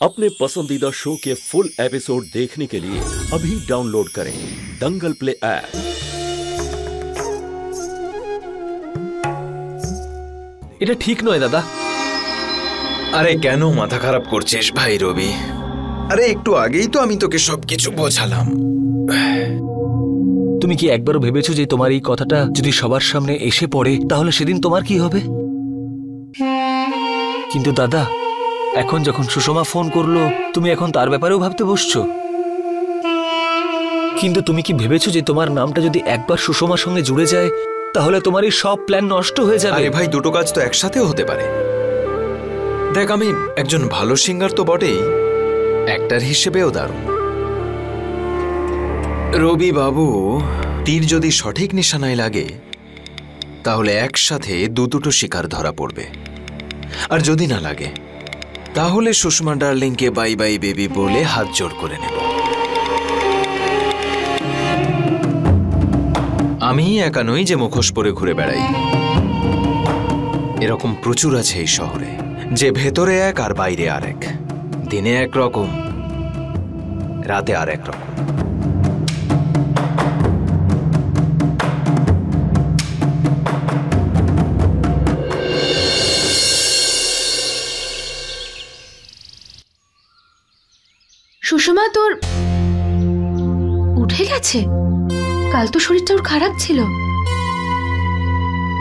अपने पसंदीदा शो के फुल एपिसोड देखने के लिए अभी डाउनलोड करें दंगल प्ले ऐप। এটা ঠিক নয় দাদা। আরে কেন মাথা খারাপ করছিস ভাই রবি? আরে একটু আগেই তো আমি তোকে সবকিছু বোঝালাম। তুমি কি একবারও ভেবেছো যে তোমার এই কথাটা যদি সবার সামনে এসে পড়ে তাহলে সেদিন তোমার কি হবে? কিন্তু দাদা, এখন যখন সুষমা ফোন করলো তুমি এখন তার ব্যাপারেও ভাবতে বসছো। কিন্তু তুমি কি ভেবেছো যে তোমার নামটা যদি একবার সুষমার সঙ্গে জুড়ে যায় তাহলে তোমার এই সব প্ল্যান নষ্ট হয়ে যাবে? আরে ভাই, দুটো কাজ তো একসাথেও হতে পারে। দেখ, আমি একজন ভালো সিঙ্গার তো বটেই, অ্যাক্টর হিসেবেও দারুণ। রবি বাবু, তীর যদি সঠিক নিশানায় লাগে তাহলে একসাথে দুটো শিকার ধরা পড়বে, আর যদি না লাগে তাহলে সুষমা ডার্লিংকে বাই বাই বেবি বলে হাত জোড় করে নেব। আমি একা নই যে মুখোশ পরে ঘুরে বেড়াই, এরকম প্রচুর আছে এই শহরে, যে ভেতরে এক আর বাইরে আরেক, দিনে একরকম রাতে আর এক রকম। সুষমা তোর উঠে গেছে? কাল তো শরীরটা ওর খারাপ ছিল,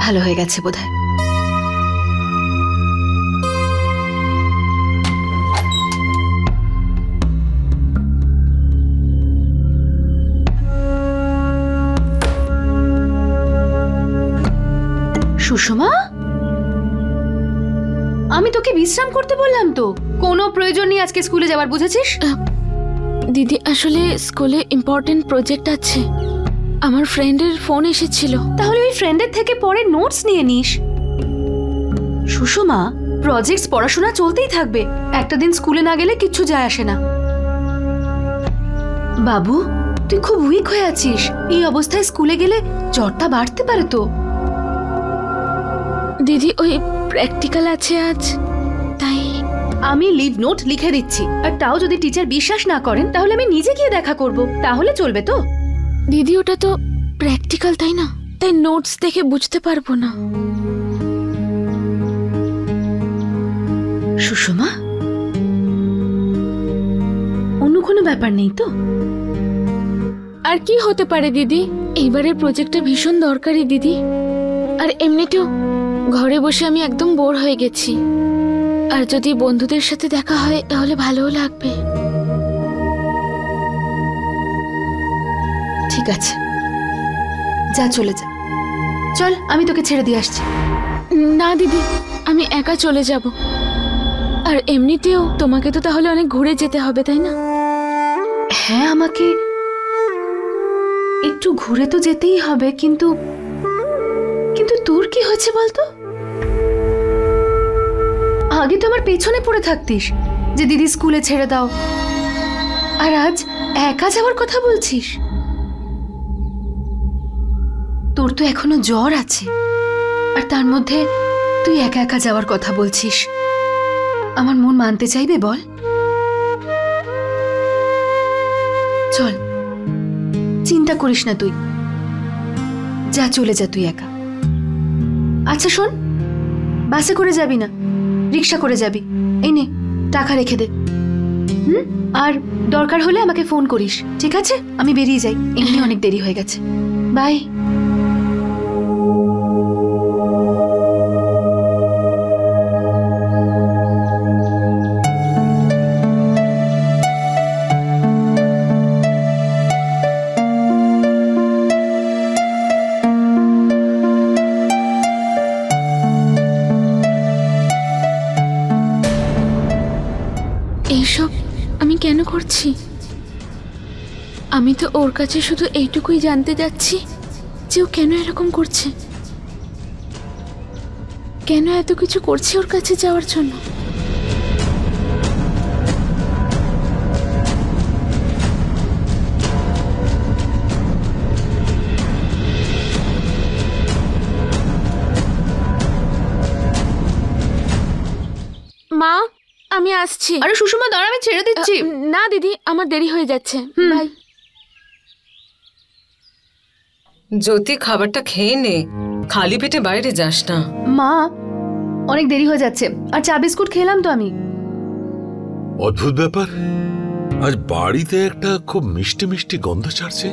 ভালো হয়ে গেছে বোধহয়। সুষমা, আমি তোকে বিশ্রাম করতে বললাম তো, কোনো প্রয়োজন নেই আজকে স্কুলে যাবার, বুঝেছিস? দিদি, আসলে স্কুলে ইম্পর্টেন্ট প্রজেক্ট আছে, আমার ফ্রেন্ডের ফোন এসেছিল। তাহলে ওই ফ্রেন্ডের থেকে পরে নোটস নিয়ে নিস। সুষমা, প্রজেক্টস পড়াশোনা চলতেই থাকবে, একটা দিন স্কুলে না গেলে কিচ্ছু যায় আসে না। বাবু, তুই খুব উইক হয়ে আছিস, এই অবস্থায় স্কুলে গেলে জ্বরটা বাড়তে পারে তো। দিদি, ওই প্র্যাকটিক্যাল আছে আজ, তাই আমি লিভ নোট লিখে দিচ্ছি, আর তাও যদি টিচার বিশ্বাস না করেন তাহলে আমি নিজে গিয়ে দেখা করব, তাহলে চলবে তো? দিদি, ওটা তো প্র্যাকটিক্যাল, তাই না? তাই নোটস দেখে বুঝতে পারবো না। সুষমা, অন্য কোনো ব্যাপার নেই তো? আর কি হতে পারে দিদি, এইবারের প্রজেক্টটা ভীষণ দরকারি দিদি, আর এমনিতেও ঘরে বসে আমি একদম বোর হয়ে গেছি, আর যদি বন্ধুদের সাথে দেখা হয় তাহলে ভালোও লাগবে। ঠিক আছে, যা, চলে যা। চল, আমি তোকে ছেড়ে দিয়ে আসছি। না দিদি, আমি একা চলে যাব, আর এমনিতেও তোমাকে তো তাহলে অনেক ঘুরে যেতে হবে, তাই না? হ্যাঁ, আমাকে একটু ঘুরে তো যেতেই হবে, কিন্তু তোর কি হয়েছে বলতো? আগে তো আমার পেছনে পড়ে থাকতিস যে দিদি স্কুলে ছেড়ে দাও, আর আজ একা যাওয়ার কথা বলছিস। তোর তো এখনো জ্বর আছে, আর তার মধ্যে তুই একা একা যাওয়ার কথা বলছিস। আমার মন মানতে চাইবে বল? চল, চিন্তা করিস না, তুই যা, চলে যা তুই একা। আচ্ছা শোন, বাসে করে যাবি না, রিক্সা করে যাবি। এই নে, টাকা রেখে দে। আর দরকার হলে আমাকে ফোন করিস, ঠিক আছে? আমি বেরিয়ে যাই, এমনি অনেক দেরি হয়ে গেছে। বাই। এইসব আমি কেন করছি? আমি তো ওর কাছে শুধু এইটুকুই জানতে যাচ্ছি যে ও কেন এরকম করছে, কেন এত কিছু করছে ওর কাছে যাওয়ার জন্য। মা, আমি আসছি। আরে সুষমা দাঁড়া, আমি ছেড়ে দিচ্ছি। না দিদি, আমার দেরি হয়ে যাচ্ছে। বাই। জ্যোতি, খাবারটা খেয়ে নে, খালি পেটে বাইরে যাস না। মা, অনেক দেরি হয়ে যাচ্ছে, আর চা বিস্কুট খেলাম তো আমি। অদ্ভুত ব্যাপার, আজ বাড়িতে একটা খুব মিষ্টি মিষ্টি গন্ধ ছাড়ছে।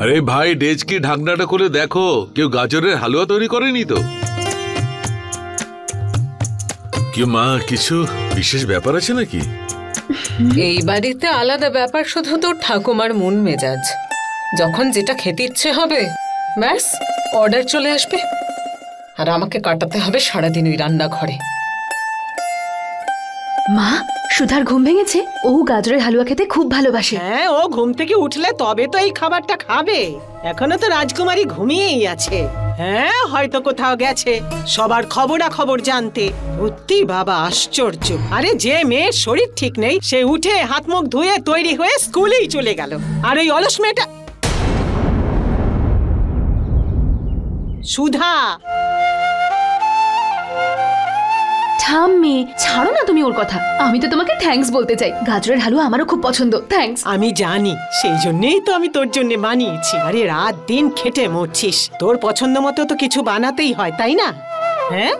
আরে ভাই, ডেজকি ঢাকনাটা খুলে দেখো, কেউ গাজরের হালুয়া তৈরি করেনি তো? কি মা, কিছু বিশেষ ব্যাপার আছে নাকি? এই বাড়িতে আলাদা ব্যাপার শুধু তোর ঠাকুমার মন মেজাজ। যখন যেটা খেতে ইচ্ছে হবে ব্যাস অর্ডার চলে আসবে, আর আমাকে কাটাতে হবে সারাদিন ওই রান্নাঘরে। মা, সুধার ঘুম ভেঙেছে। ও গাজরের হালুয়া খেতে খুব ভালোবাসে। হ্যাঁ, ও ঘুম থেকে উঠলে তবে তো এই খাবারটা খাবে। এখনো তো রাজকুমারী ঘুমিয়েই আছে। হ্যাঁ, হয়তো কোথাও গেছে সবার খবরাখবর জানতে। সত্যি বাবা, আশ্চর্য। আরে যে মেয়ের শরীর ঠিক নেই সে উঠে হাত মুখ ধুয়ে তৈরি হয়ে স্কুলেই চলে গেল, আর ওই অলস মেয়েটা সুধা। ঠাম্মি, ছাড়ো না তুমি ওর কথা। আমি তো তোমাকে থ্যাঙ্কস বলতে চাই। গাজরের হালুয়া আমারও খুব পছন্দ। থ্যাঙ্কস। আমি জানি, সেই জন্যই তো আমি তোর জন্য বানিয়েছি। আরে রাত দিন খেটে মরছিস, তোর পছন্দ মতো তো কিছু বানাতেই হয়, তাই না? হ্যাঁ,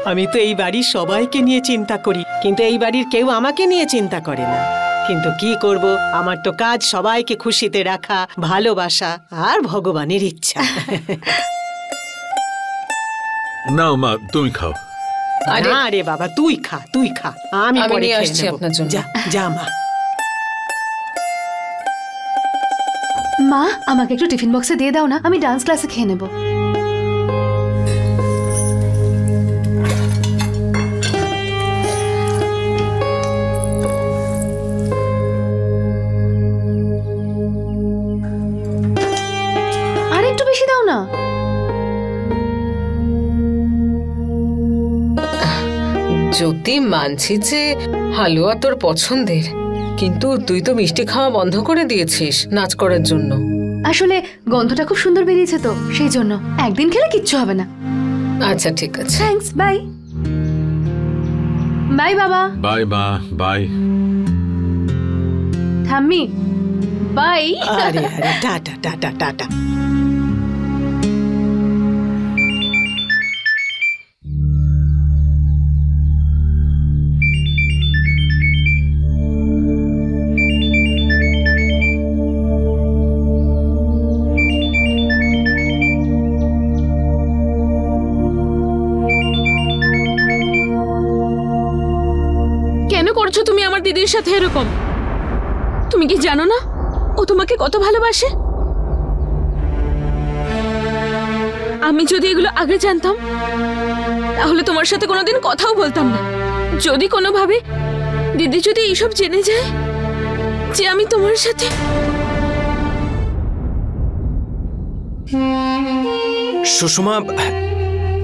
আমি তো এই বাড়ির সবাইকে নিয়ে চিন্তা করি, কিন্তু এই বাড়ির কেউ আমাকে নিয়ে চিন্তা করে না। কিন্তু কি করব, আমার তো কাজ সবাইকে খুশিতে রাখা, ভালোবাসা আর ভগবানের ইচ্ছা। না মা, তুমি খাও। আরে বাবা, তুই খা, তুই খা, আমি আমি পরে নিয়ে খেয়ে আসছি নেব। আপনার জন্য। যা যা মা। মা, আমাকে একটু টিফিন বক্সে দিয়ে দাও না, আমি ডান্স ক্লাসে খেয়ে নেব। আর একটু বেশি দাও না। জ্যোতি, মানছি যে হালুয়া তোর পছন্দের, কিন্তু তুই তো মিষ্টি খাওয়া বন্ধ করে দিয়েছিস নাচ করার জন্য। আসলে গন্ধটা খুব সুন্দর বেরিয়েছে তো, সেই জন্য। একদিন খেলে কিচ্ছু হবে না। আচ্ছা ঠিক আছে। Thanks, bye. বাই বাবা। বাই মা, বাই। ঠাম্মি, বাই। আরে আরে, টাটা টাটা টাটা। কেন করছো তুমি আমার দিদির সাথে এরকম? তুমি কি জানো না ও তোমাকে কত ভালোবাসে? আমি যদি এগুলো আগে জানতাম তাহলে তোমার সাথে কোনোদিন কথাও বলতাম না। যদি কোনোভাবে দিদি যদি এইসব জেনে যায় যে আমি তোমার সাথে। সুষমা,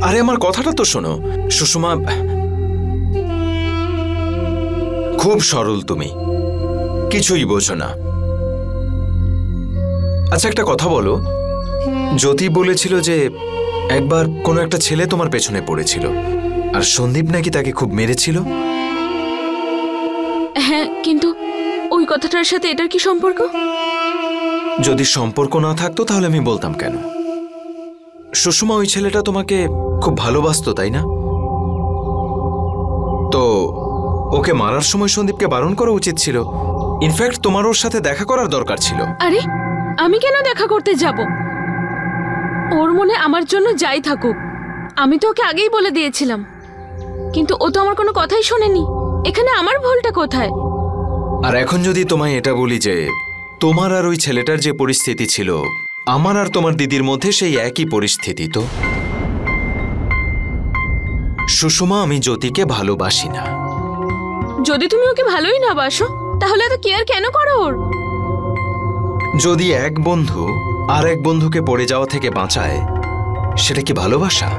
আরে আমার কথাটা তো শোনো। সুষমা, খুব সরল তুমি, কিছুই বোঝো না। আচ্ছা একটা কথা বলো, জ্যোতি বলেছিল যে একবার কোনো একটা ছেলে তোমার পেছনে পড়েছিল, আর সন্দীপ নাকি তাকে খুব মেরেছিল। হ্যাঁ, কিন্তু ওই কথাটার সাথে এটার কি সম্পর্ক? যদি সম্পর্ক না থাকতো তাহলে আমি বলতাম কেন? সুষমা, ওই ছেলেটা তোমাকে খুব ভালোবাসতো, তাই না? তো ওকে মারার সময় সন্দীপকে বারণ করা উচিত ছিল। ইনফ্যাক্ট তোমার ওর সাথে দেখা করার দরকার ছিল। আরে আমি কেন দেখা করতে যাব? ওর মনে আমার জন্য যাই থাকুক, আমি তো ওকে আগেই বলে দিয়েছিলাম, কিন্তু ও তো আমার কোনো কথাই শোনেনি। এখানে আমার ভুলটা কোথায়? আর এখন যদি তোমায় এটা বলি যে তোমার আর ওই ছেলেটার যে পরিস্থিতি ছিল, আমার আর তোমার দিদির মধ্যে সেই একই পরিস্থিতি, তো সুষমা, আমি জ্যোতিকে ভালোবাসি না। যদি তুমি ওকে ভালোই না বাসো তাহলে এত কেয়ার কেন করো ওর? যদি এক বন্ধু আর এক বন্ধুকে পড়ে যাওয়া থেকে বাঁচায়, সেটা কি ভালোবাসা?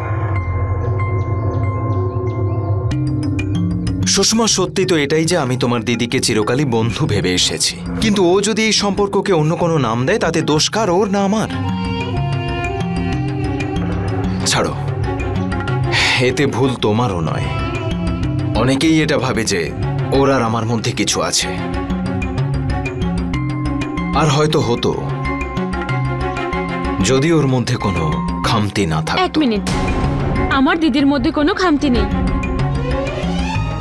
সুষমা, সত্যি তো এটাই যে আমি তোমার দিদিকে চিরকালই বন্ধু ভেবে এসেছি, কিন্তু ও যদি এই সম্পর্ককে অন্য কোনো নাম দেয় তাতে দোষ কার, ওর না আমার? ছাড়ো, এতে ভুল তোমারও নয়। অনেকেই এটা ভাবে যে ওর আর আমার মধ্যে কিছু আছে, আর হয়তো হতো যদি ওর মধ্যে কোনো খামতি না এক থাকতো। মিনিট, আমার দিদির মধ্যে কোনো খামতি নেই।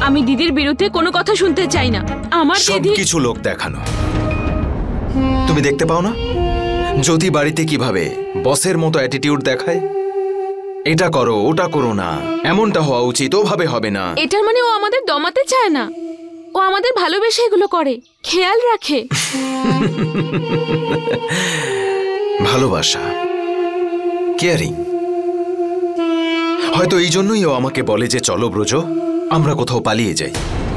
আমি দিদির বিরুদ্ধে কোনো কথা শুনতে চাই না। আমার দিদি সবকিছু লোক দেখানো। তুমি দেখতে পাও না যদি বাড়িতে কিভাবে বসের মতো অ্যাটিটিউড দেখায়? এটা করো, ওটা করো না, এমনটা হওয়া উচিত, ওভাবে হবে না। এটার মানে ও আমাদের দমাতে চায় না, ও আমাদের ভালোবেসে এগুলো করে, খেয়াল রাখে। ভালোবাসা, কেয়ারিং। হয়তো এই জন্যই ও আমাকে বলে যে চলো ব্রজ, আমরা কোথাও পালিয়ে যাই,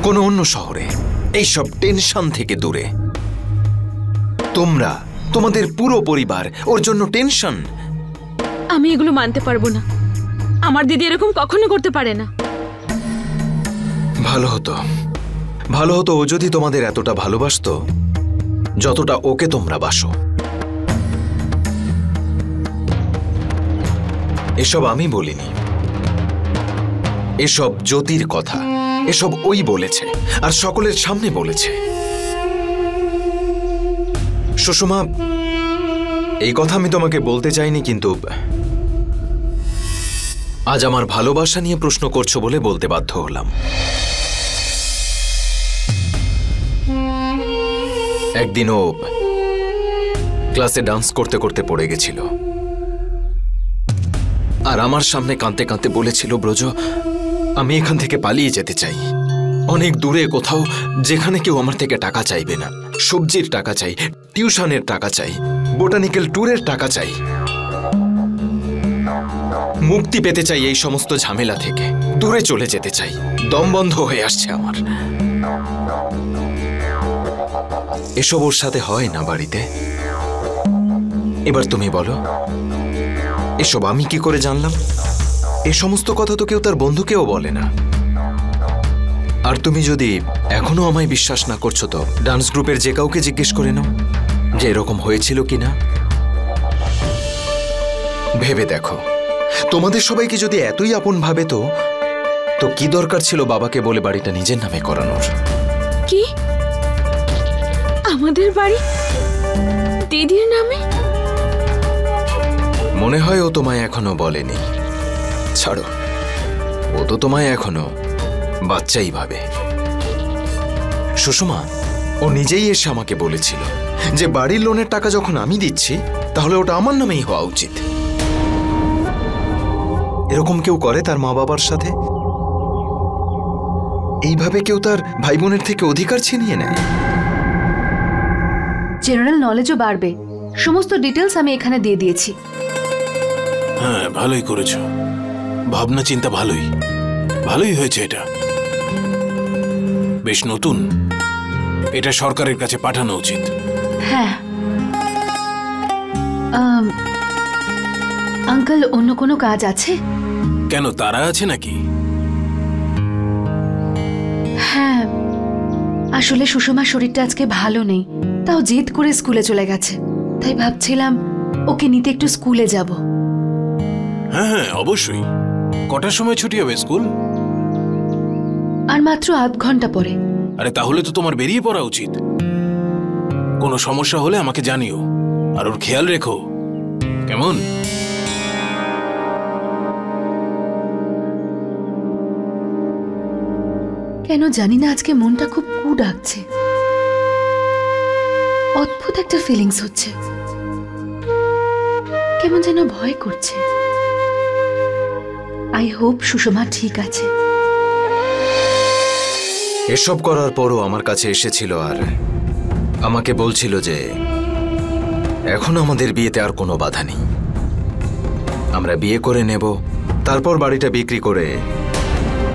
কোনো অন্য শহরে, এইসব টেনশন থেকে দূরে। তোমরা, তোমাদের পুরো পরিবার ওর জন্য টেনশন। আমি এগুলো মানতে পারবো না। আমার দিদি এরকম কখনো করতে পারে না। ভালো হতো, ভালো হতো ও যদি তোমাদের এতটা ভালোবাসতো যতটা ওকে তোমরা বাসো। এসব আমি বলিনি, এসব জ্যোতির কথা, এসব ওই বলেছে, আর সকলের সামনে বলেছে। সুষমা, এই কথা আমি তোমাকে বলতে চাইনি, কিন্তু আজ আমার ভালোবাসা নিয়ে প্রশ্ন করছো বলে বলতে বাধ্য হলাম। একদিন ও ক্লাসে ডান্স করতে করতে পড়ে গেছিল, আর আমার সামনে কাঁদতে কাঁদতে বলেছিল, ব্রজ আমি এখান থেকে পালিয়ে যেতে চাই, অনেক দূরে কোথাও, যেখানে কেউ আমার থেকে টাকা চাইবে না। সবজির টাকা চাই, টিউশনের টাকা চাই, বোটানিক্যাল ট্যুরের টাকা চাই, মুক্তি পেতে চাই এই সমস্ত ঝামেলা থেকে, দূরে চলে যেতে চাই। দম বন্ধ হয়ে আসছে আমার। এসব ওর সাথে হয় না বাড়িতে। এবার তুমি বলো, এসব আমি কি করে জানলাম? এই সমস্ত কথা তো কেউ তার বন্ধুকেও বলে না। আর তুমি যদি এখনো আমায় বিশ্বাস না করছো তো ডান্স গ্রুপের যে কাউকে জিজ্ঞেস করে নাও যে এরকম হয়েছিল কিনা। ভেবে দেখো, তোমাদের সবাইকে যদি এতই আপন ভাবে তো কি দরকার ছিল বাবাকে বলে বাড়িটা নিজের নামে করানোর? কি আমাদের বাড়ি দিদির নামে? মনে হয় ও তোমায় এখনো বলেনি। ছাড়ো, ও তো তোমায় এখনো বাচ্চাই ভাবে। সুষমা, ও নিজেই এসে আমাকে বলেছিল যে বাড়ির লোনের টাকা যখন আমি দিচ্ছি তাহলে ওটা আমার নামেই হওয়া উচিত। এরকম কেউ করে তার মা বাবার সাথে? এইভাবে কেউ তার ভাই বোনের থেকে অধিকার ছিনিয়ে নেয়? জেনারেল নলেজও বাড়বে। সমস্ত ডিটেলস আমি এখানে দিয়ে দিয়েছি। হ্যাঁ, ভালোই করেছো, ভাবনা চিন্তা ভালোই হয়েছে। এটা বেশ নতুন, এটা সরকারের কাছে পাঠানো উচিত। হ্যাঁ আঙ্কেল, অন্য কোনো কাজ আছে? কেন, তারা আছে নাকি? হ্যাঁ, আসলে সুষমার শরীরটা আজকে ভালো নেই, তাও জেদ করে স্কুলে চলে গেছে, তাই ভাবছিলাম ওকে নিতে একটু স্কুলে যাব। হ্যাঁ হ্যাঁ, অবশ্যই। কটার সময় ছুটি হবে স্কুল? আর মাত্র আধ ঘন্টা পরে। আরে তাহলে তো তোমার বেরিয়ে পড়া উচিত। কোনো সমস্যা হলে আমাকে জানিও, আর ওর খেয়াল রেখো, কেমন? কেন জানি না আজকে মনটা খুব কু ডাকছে, অদ্ভুত একটা ফিলিংস হচ্ছে, কেমন যেন ভয় করছে। আই হোপ সুষমা ঠিক আছে। এসব করার পরও আমার কাছে এসেছিল আর আমাকে বলছিল যে এখন আমাদের বিয়েতে আর কোনো বাধা নেই, আমরা বিয়ে করে নেব, তারপর বাড়িটা বিক্রি করে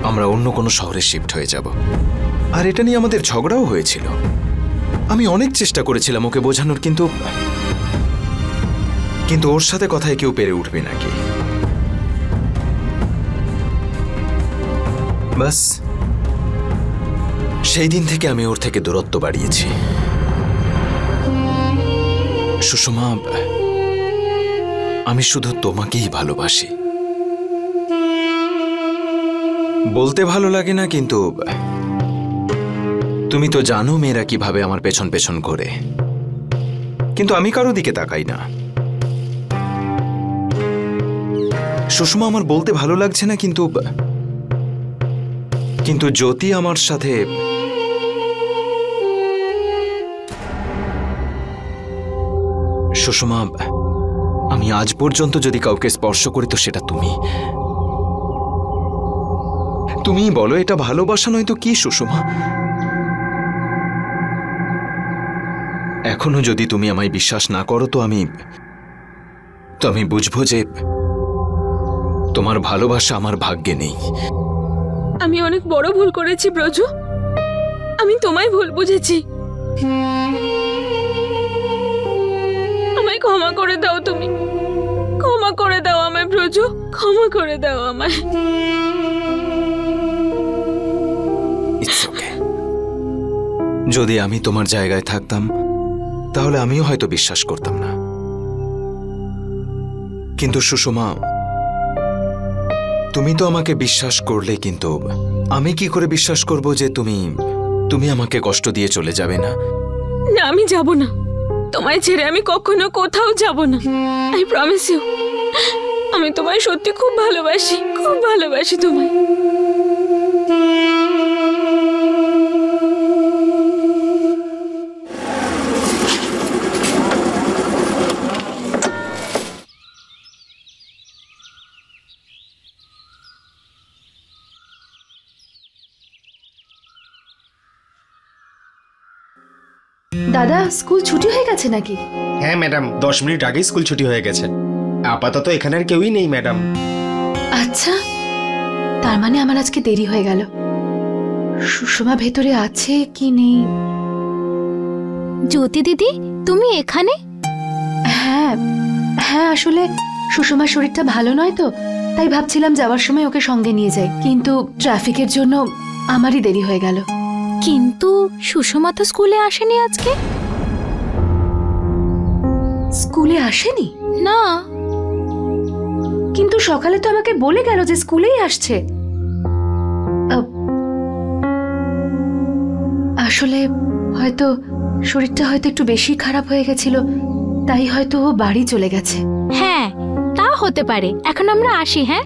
আমরা অন্য কোনো শহরে শিফট হয়ে যাব। আর এটা নিয়ে আমাদের ঝগড়াও হয়েছিল। আমি অনেক চেষ্টা করেছিলাম ওকে বোঝানোর, কিন্তু ওর সাথে কথায় কেউ পেরে উঠবে নাকি। বাস সেই দিন থেকে আমি ওর থেকে দূরত্ব বাড়িয়েছি। সুষমা, আমি শুধু তোমাকেই ভালোবাসি। বলতে ভালো লাগে না, কিন্তু তুমি তো জানো মেয়েরা কিভাবে আমার পেছন পেছন করে, কিন্তু আমি কারো দিকে তাকাই না। সুষমা, আমার বলতে ভালো লাগছে না, কিন্তু কিন্তু জ্যোতি আমার সাথে সুষমা, আমি আজ পর্যন্ত যদি কাউকে স্পর্শ করি তো সেটা তুমি বলো এটা ভালোবাসা নয় তো কি সুষমা? এখনো যদি তুমি আমায় বিশ্বাস না করো তো আমি বুঝবো যে তোমার ভালোবাসা আমার ভাগ্যে নেই। আমি অনেক বড় ভুল করেছি ব্রজু, আমি তোমায় ভুল বুঝেছি। আমায় ক্ষমা করে দাও, তুমি ক্ষমা করে দাও আমায় ব্রজু, ক্ষমা করে দাও আমায়। It's okay. যদি আমি তোমার জায়গায় থাকতাম তাহলে আমিও হয়তো বিশ্বাস করতাম না, কিন্তু সুষমা, তুমি তো আমাকে বিশ্বাস করলে, কিন্তু আমি কি করে বিশ্বাস করব যে তুমি আমাকে কষ্ট দিয়ে চলে যাবে না? না, আমি যাব না, তোমায় ছেড়ে আমি কখনো কোথাও যাব না। I promise you. আমি তোমায় সত্যি খুব ভালোবাসি, খুব ভালোবাসি তোমায়। দাদা, স্কুল ছুটি হয়ে গেছে নাকি? হ্যাঁ ম্যাডাম, 10 মিনিট আগেই স্কুল ছুটি হয়ে গেছে। আপাতত এখানে আর কেউই নেই ম্যাডাম। আচ্ছা, তার মানে আমার আজকে দেরি হয়ে গেল। সুষমা ভেতরে আছে কি নেই? জ্যোতি দিদি, তুমি এখানে? হ্যাঁ হ্যাঁ, আসলে সুষমার শরীরটা ভালো নয় তো, তাই ভাবছিলাম যাওয়ার সময় ওকে সঙ্গে নিয়ে যাই, কিন্তু ট্রাফিকের জন্য আমারই দেরি হয়ে গেল। কিন্তু সুষমা তো স্কুলে আসেনি আজকে। স্কুলে আসেনি? না, কিন্তু সকালে তো আমাকে বলে গেল যে স্কুলেই আসছে। আসলে হয়তো শরীরটা হয়তো একটু বেশি খারাপ হয়ে গেছিল, তাই হয়তো ও বাড়ি চলে গেছে। হ্যাঁ তা হতে পারে। এখন আমরা আসি। হ্যাঁ,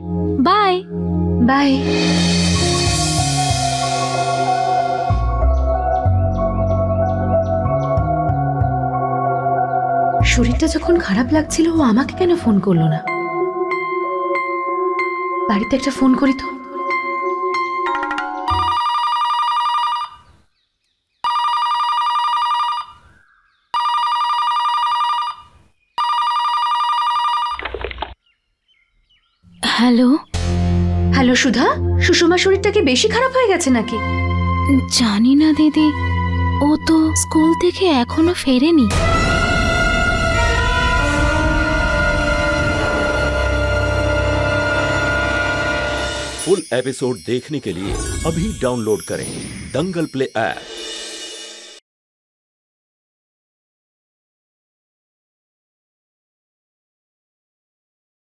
বাই বাই। শরীরটা যখন খারাপ লাগছিল ও আমাকে কেন ফোন করলো না? বাড়িতে একটা ফোন করি তো। হ্যালো। হ্যালো সুধা, সুষমার শরীরটা কি বেশি খারাপ হয়ে গেছে নাকি? জানি না দিদি, ও তো স্কুল থেকে এখনো ফেরেনি। फुल एपिसोड देखने के लिए अभी डाउनलोड करें दंगल प्ले ऐप।